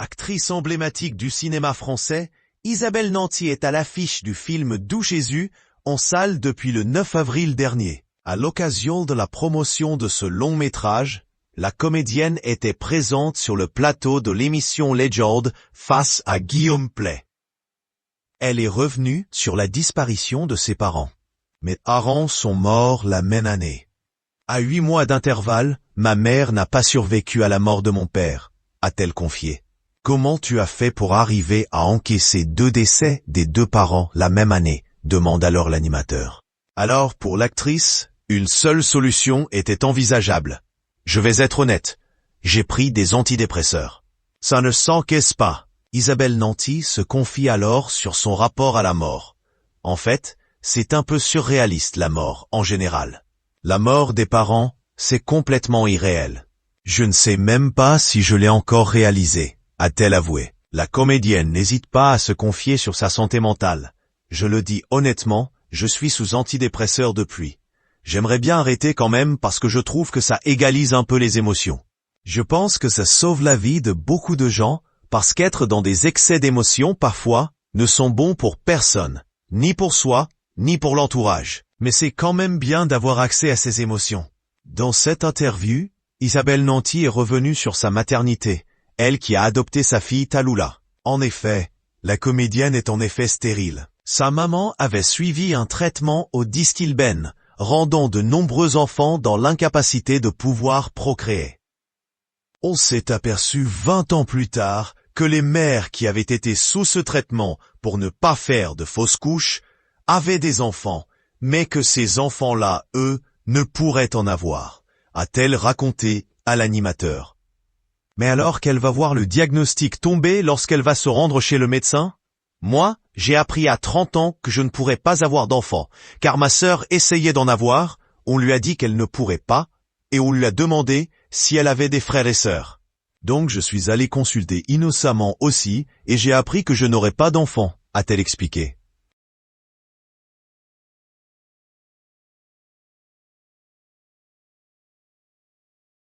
Actrice emblématique du cinéma français, Isabelle Nanty est à l'affiche du film Doux Jésus, en salle depuis le 9 avril dernier. À l'occasion de la promotion de ce long métrage, la comédienne était présente sur le plateau de l'émission Legend face à Guillaume Pley. Elle est revenue sur la disparition de ses parents. Mes parents sont morts la même année. À 8 mois d'intervalle, ma mère n'a pas survécu à la mort de mon père, a-t-elle confié. Comment tu as fait pour arriver à encaisser 2 décès des 2 parents la même année, demande alors l'animateur. Alors pour l'actrice, une seule solution était envisageable. Je vais être honnête, j'ai pris des antidépresseurs. Ça ne s'encaisse pas. Isabelle Nanty se confie alors sur son rapport à la mort. En fait, c'est un peu surréaliste la mort en général. La mort des parents, c'est complètement irréel. Je ne sais même pas si je l'ai encore réalisé, a-t-elle avoué. La comédienne n'hésite pas à se confier sur sa santé mentale. Je le dis honnêtement, je suis sous antidépresseur depuis. J'aimerais bien arrêter quand même parce que je trouve que ça égalise un peu les émotions. Je pense que ça sauve la vie de beaucoup de gens parce qu'être dans des excès d'émotions parfois ne sont bons pour personne, ni pour soi, ni pour l'entourage. Mais c'est quand même bien d'avoir accès à ces émotions. Dans cette interview, Isabelle Nanty est revenue sur sa maternité, elle qui a adopté sa fille Tallulah. En effet, la comédienne est en effet stérile. Sa maman avait suivi un traitement au Distilbène, rendant de nombreux enfants dans l'incapacité de pouvoir procréer. On s'est aperçu 20 ans plus tard que les mères qui avaient été sous ce traitement pour ne pas faire de fausses couches avaient des enfants, mais que ces enfants-là, eux, ne pourraient en avoir, a-t-elle raconté à l'animateur. Mais alors qu'elle va voir le diagnostic tomber lorsqu'elle va se rendre chez le médecin? Moi, j'ai appris à 30 ans que je ne pourrais pas avoir d'enfant, car ma sœur essayait d'en avoir, on lui a dit qu'elle ne pourrait pas, et on lui a demandé si elle avait des frères et sœurs. Donc je suis allé consulter innocemment aussi, et j'ai appris que je n'aurais pas d'enfant, a-t-elle expliqué.